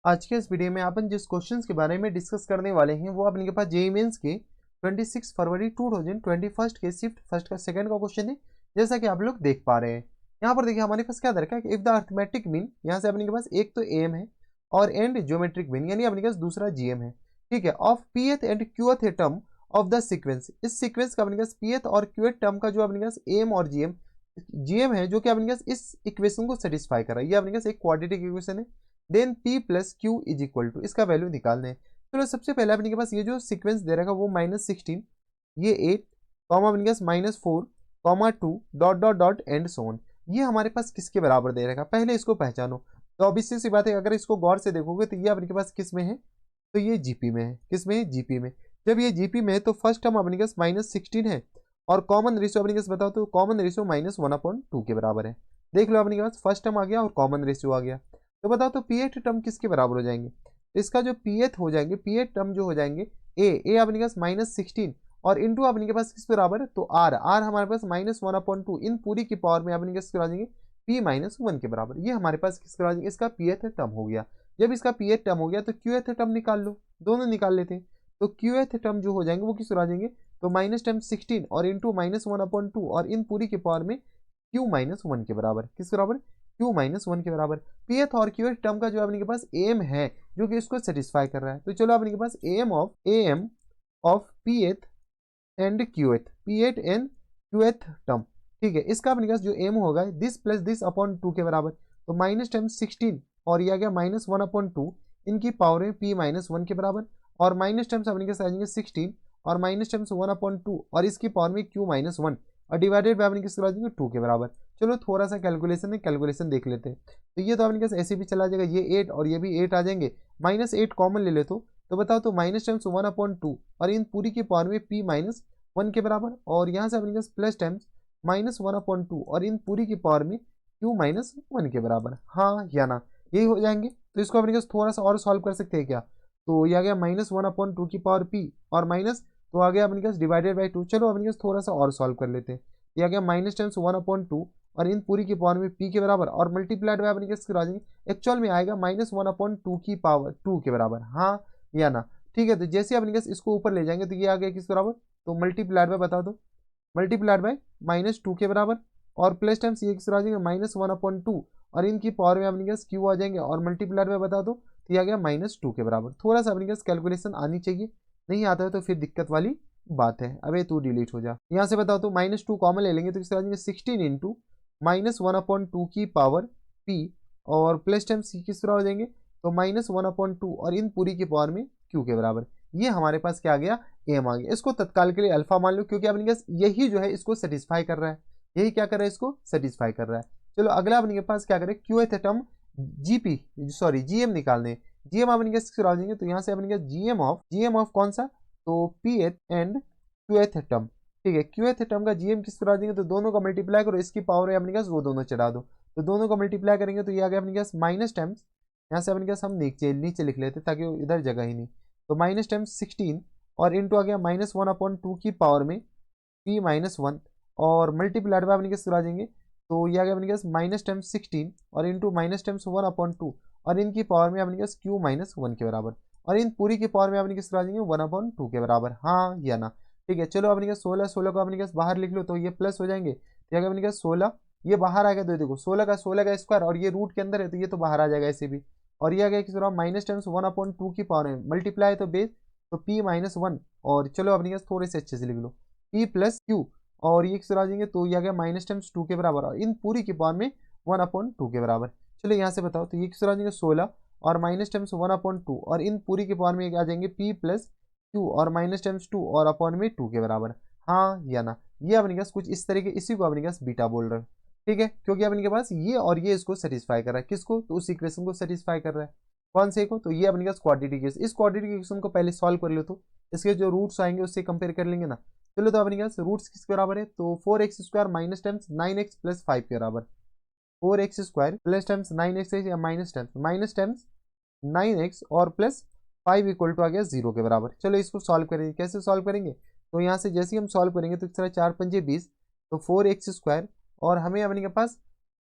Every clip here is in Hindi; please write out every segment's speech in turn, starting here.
आज के इस वीडियो में अपन जिस क्वेश्चंस के बारे में डिस्कस करने वाले हैं वो अपने के पास जेईई मेंस के 26 फरवरी 2021 के शिफ्ट फर्स्ट का सेकंड का क्वेश्चन है। जैसा कि आप लोग देख पा रहे हैं यहाँ पर देखिए हमारे पास क्या दे रखा है कि इफ द अरिथमेटिक मीन, यहाँ से अपने के पास एक तो एम है और एंड ज्योमेट्रिक मीन यानी अपने के पास दूसरा जीएम है। ठीक है, of pth and qth term of the sequence, इस सीक्वेंस का अपने पास पीएथ और क्यूएथ टर्म का जो अपने पास एम और जीएम है जो कि अपने पास इस इक्वेशन को सेटिस्फाई कर रहा है। ये अपने पास एक क्वाड्रेटिक इक्वेशन है। Then p plus Q is equal to, इसका वैल्यू निकालने हैं। चलो सबसे पहले अपने के पास ये जो सीक्वेंस दे रखा है वो -16, ये 8 कॉमा अपने के पास -4 comma 2 dot dot dot and so on, ये हमारे पास किसके बराबर दे रखा है। पहले इसको पहचानो। तो ऑब्वियस सी बात है, अगर इसको गौर से देखोगे तो ये अपने के पास किस में है, तो ये जीपी में है। किस में है? जीपी में। जब ये जीपी में है तो फर्स्ट टर्म अपने के पास -16 है और कॉमन रेशियो अपने के पास बताओ तो कॉमन रेशियो -1/2 के बराबर है। देख लो अपने के पास फर्स्ट टर्म आ गया और कॉमन रेशियो आ गया। तो बताओ तो पीएथ टर्म किसके बराबर हो जाएंगे। इसका जो पीएथ हो जाएंगे, पीएथ टर्म जो हो जाएंगे ए अपने पास -16 और इंटू अपने के पास किस बराबर है, तो आर हमारे पास -1/2 इन पूरी की पावर में अपने किस करा देंगे p-1 के बराबर। ये हमारे पास किस करा देंगे, इसका पीएथ टर्म हो गया। जब इसका पीएथ टर्म हो गया तो क्यूएथ टर्म निकाल लो, दोनों निकाल लेते हैं। तो क्यूएथ टर्म जो हो जाएंगे वो किस करा देंगे, तो -16 और इंटू -1/2 और इन पूरी की पावर में q-1 के बराबर। किस बराबर? q-1 के बराबर। पीएथ और क्यूएथ टर्म का जो अपने के पास एम है जो कि इसको सेटिस्फाई कर रहा है। तो चलो अपने के पास M of pth and qth term, ठीक है, इसका अपने पास जो एम होगा दिस प्लस दिस अपॉन 2 के बराबर। तो -16 और ये आ गया -1/2 इनकी पावर में p-1 के बराबर और माइनस टर्म्स अपने पास आ जाएंगे 16 और माइनस टर्म्स 1/2 और इसकी पावर में q-1 और डिवाइडेड बाय अपने किस करा देंगे 2 के बराबर। चलो थोड़ा सा कैलकुलेशन है, कैलकुलेशन देख लेते हैं। तो ये तो अपने पास ऐसे भी चला जाएगा, ये 8 और ये भी 8 आ जाएंगे, -8 कॉमन ले ले तो बताओ तो माइनस टर्म्स 1/2 और इन पूरी की पावर में p-1 के बराबर और यहाँ से अपने पास प्लस टर्म्स -1/2 और इन पूरी की पावर में q-1 के बराबर। हाँ या ना, यही हो जाएंगे। तो इसको अपने पास थोड़ा सा और सॉल्व कर सकते हैं क्या। तो ये आ गया -1/2 की पावर p और माइनस तो आ गया अपने पास डिवाइडेड बाई 2। चलो अपने पास थोड़ा सा और सॉल्व कर लेते हैं। ये आ गया माइनस टर्म्स 1/2 और इन पूरी की पावर में p के बराबर और मल्टीप्लाइड बाय अपने किसके राजेंगे, एक्चुअल में आएगा -1/2 की पावर 2 के बराबर। हाँ या ना, ठीक है। तो जैसे अपने पास इसको ऊपर ले जाएंगे तो ये आ गया किस बराबर, तो मल्टीप्लाइड बाय बता दो, मल्टीप्लाइड बाय -2 के बराबर और प्लस टाइम्स ये किस आ जाएंगे -1/2 और इनकी पावर में अपने पास क्यू आ जाएंगे और मल्टीप्लाइड बाय बता दो तो ये आ गया -2 के बराबर। थोड़ा सा अपने पास कैलकुलेशन आनी चाहिए, नहीं आता है तो फिर दिक्कत वाली बात है। अबे तू डिलीट हो जा यहाँ से, बताओ तो -2 कॉमन ले लेंगे तो किस तरह जाएंगे 16 इंटू -1/2 की पावर p और प्लस टाइम सी किस तरह हो जाएंगे, तो -1/2 और इन पूरी की पावर में q के बराबर। ये हमारे पास क्या आ गया, एम आ गया। इसको तत्काल के लिए अल्फा मान लो क्योंकि अपने पास यही जो है इसको सेटिस्फाई कर रहा है, यही क्या कर रहा है, इसको सेटिस्फाई कर रहा है। चलो अगला अपने पास क्या करें, क्यूएथ टर्म जीपी सॉरी जीएम निकालने। जीएम अपने पास किस तरह हो जाएंगे, तो यहाँ से अपने पास जीएम ऑफ कौन सा, तो पीएथ एंड क्यूएथ टर्म, ठीक है। क्यूएथ टर्म का जीएम किस तरह आ जाएंगे, तो दोनों का मल्टीप्लाई करो, इसकी पावर है अपने पास वो दोनों चढ़ा दो, तो दोनों का मल्टीप्लाई करेंगे तो ये आ गया अपने पास माइनस टर्म्स, यहाँ से अपने पास हम नीचे लिख लेते ताकि इधर जगह ही नहीं, तो माइनस टर्म्स 16 और इंटू आ गया -1/2 की पावर में p-1 और मल्टीप्लाइड बाय अपने किस आ जाएंगे, तो ये आ गया अपने पास माइनस टर्म्स 16 और इंटू माइनस टर्म्स 1/2 और इनकी पावर में अपने पास q-1 के बराबर और इन पूरी की पावर में अपने किस आ जाएंगे 1/2 के बराबर। हाँ या ना, ठीक है। चलो अपने 16 को अपने बाहर लिख लो तो ये प्लस हो जाएंगे, तो अपने 16 ये बाहर आ गया, तो देखो 16 का स्क्वायर और ये रूट के अंदर है तो ये तो बाहर आ जाएगा ऐसे भी। और ये आ गया किस तरह माइनस टर्म्स 1/2 की पावर में मल्टीप्लाई तो बेस तो p-1 और चलो अपने थोड़े से अच्छे से लिख लो p प्लस क्यू और ये किस तरह आ जाएंगे, तो ये आ गया माइनस टर्म्स 2 के बराबर और इन पूरी की पावर में 1/2 के बराबर। चलो यहाँ से बताओ तो ये किस तरह आ जाएंगे 16 और माइनस टर्म्स 1/2 और इन पूरी की पावर में आ जाएंगे p प्लस क्यू और माइनस टाइम्स 2 और अपॉन में 2 के बराबर। हाँ या ना, ये अपने पास कुछ इस तरीके, इसी को अपने पास बीटा बोल रहे हैं, ठीक है, क्योंकि अपने के पास ये और ये इसको सेटिस्फाई कर रहा है। किसको, तो उस इक्वेशन को सेटिस्फाई कर रहा है। कौन से को, तो ये अपने पास क्वाड्रेटिक इक्वेशन। इस क्वाड्रेटिक इक्वेशन को पहले सॉल्व कर लो तो इसके जो रूट्स आएंगे उससे कंपेयर कर लेंगे ना। चलो तो अपने पास रूट्स किसके बराबर है, तो 4x² minus times 9x plus 5 के बराबर। 4x² प्लस टाइम्स 9x या माइनस टाइम्स 9x और प्लस 5 इक्वल टू आ गया 0 के बराबर। चलो इसको सॉल्व करेंगे, कैसे सॉल्व करेंगे, तो यहाँ से जैसे ही हम सॉल्व करेंगे तो इस तरह 4×5 = 20 तो 4x² और हमें अपने के पास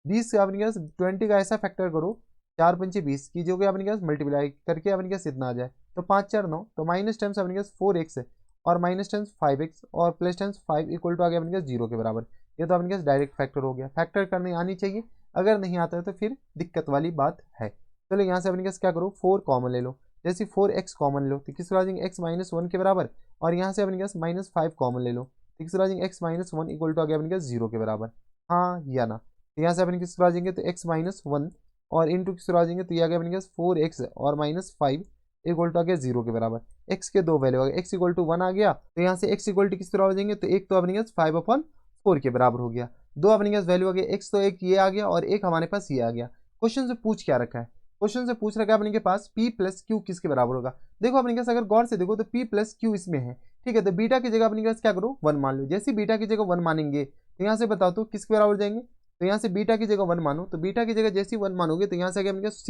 20 का अपने पास 20 का ऐसा फैक्टर करो 4 पंचे 20 कीजिए अपने पास मल्टीप्लाई करके अपने पास इतना आ जाए तो 5 4 9, तो माइनस टाइम्स अपने पास 4x है और माइनस टाइम्स 5x और प्लस टाइम्स 5 इक्वल टू आ गया अपने पास 0 के बराबर। ये तो अपने पास डायरेक्ट फैक्टर हो गया। फैक्टर करने आनी चाहिए, अगर नहीं आता है तो फिर दिक्कत वाली बात है। चलो यहाँ से अपने पास क्या करो 4 कॉमन ले लो, जैसे 4x कॉमन लो तो किस आ जाएंगे x माइनस 1 के बराबर, और यहाँ से अपने पास माइनस 5 कॉमन ले लो तो किस आ जाएंगे x माइनस 1 इक्वल टू आ गया अपने पास 0 के बराबर। हाँ या ना, तो यहाँ से अपने किस आ जाएंगे तो x माइनस 1 और इंटू किस आ जाएंगे तो ये आ गया अपने पास 4x और माइनस 5 इक्वल टू आ गया 0 के बराबर। x के दो वैल्यू आ गया, x इक्वल टू 1 आ गया तो यहाँ से x इक्वल टू किस तरह हो जाएंगे तो एक तो अपने पास 5/4 के बराबर हो गया, दो अपने पास वैल्यू आ गया x तो एक ये आ गया और एक हमारे पास ये आ गया। क्वेश्चन से पूछ क्या रखा है, क्वेश्चन से पूछ रखा है अपने के पास p प्लस क्यू किसके बराबर होगा। देखो अपने पास अगर गौर से देखो तो p प्लस क्यू इसमें है, ठीक है, तो बीटा की जगह अपने पास क्या करो 1 मान लो। जैसे बीटा की जगह 1 मानेंगे तो यहाँ से बताओ तो किसके बराबर जाएंगे, तो यहाँ से बीटा की जगह 1 मानो, तो बीटा की जगह जैसे 1 मानोगे तो यहाँ से अपने पास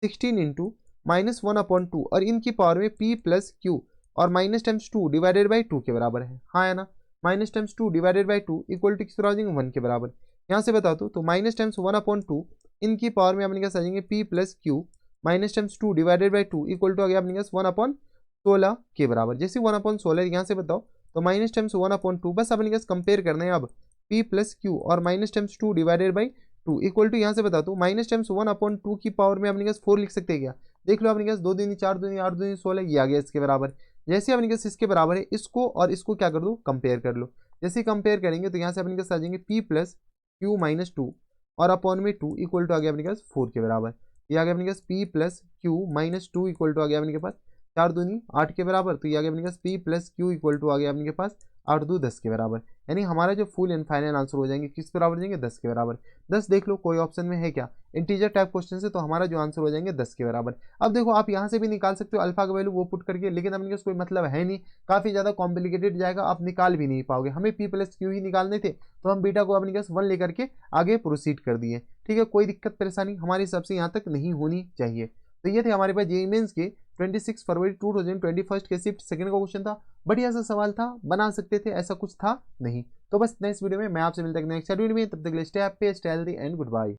16 इंटू माइनस 1/2 और इनकी पावर में p प्लस क्यू और माइनस टाइम्स 2 डिवाइडेड बाई 2 के बराबर है। हाँ है ना, minus times 2 divided by 2 equal to किस तरह आ जाएंगे 1 के बराबर। यहाँ से बता दो तो माइनस टाइम्स 1/2 इनकी पावर में अपने पास आ जाएंगे p plus q minus times 2 divided by 2 equal to आ गया अपने पास 1/16 के बराबर। जैसे 1/16 यहाँ से बताओ तो माइनस टाइम्स 1/2 बस अपने पास कंपेयर करना है अब p प्लस क्यू और minus times 2 divided by 2 equal to यहाँ से बता दो माइनस टाइम्स 1/2 की पावर में अपने पास 4 लिख सकते हैं क्या, देख लो अपने पास 2 दूनी 4 दूनी 8 दूनी 16 ये आ गया इसके बराबर। जैसे अपने पास इसके बराबर है इसको और इसको क्या कर दो कंपेयर कर लो, जैसे कंपेयर करेंगे तो यहाँ से अपने पास आ जाएंगे p प्लस क्यू माइनस 2 और अपॉन में 2 इक्वल टू आ गया अपने पास 4 के बराबर। ये आ गया अपने पास p plus q minus 2 equal to आ गया अपने पास 4 दूनी 8 के बराबर, तो ये आ गया अपने पास p plus q equal to आ गया अपने पास 8 2 10 के बराबर। यानी हमारा जो फुल एंड फाइनल आंसर हो जाएंगे किस बराबर जाएंगे 10 के बराबर। 10 देख लो कोई ऑप्शन में है क्या, इंटीजर टाइप क्वेश्चन से तो हमारा जो आंसर हो जाएंगे 10 के बराबर। अब देखो आप यहाँ से भी निकाल सकते हो अल्फा का वैल्यू वो पुट करके, लेकिन अपने पास कोई मतलब है नहीं, काफी ज्यादा कॉम्प्लिकेटेड जाएगा, आप निकाल भी नहीं पाओगे। हमें p प्लस क्यू ही निकालने थे तो हम बीटा को अपने पास 1 लेकर के आगे प्रोसीड कर दिए, ठीक है, कोई दिक्कत परेशानी हमारे हिसाब से यहाँ तक नहीं होनी चाहिए। तो ये थे हमारे पास जेईई मेंस के 26 फरवरी 2021 के शिफ्ट सेकंड का क्वेश्चन था। बढ़िया सा सवाल था, बना सकते थे, ऐसा कुछ था नहीं। तो बस नेक्स्ट वीडियो में मैं आपसे मिलता हूं नेक्स्ट वीडियो में, तब तक के लिए stay happy stay healthy and good bye.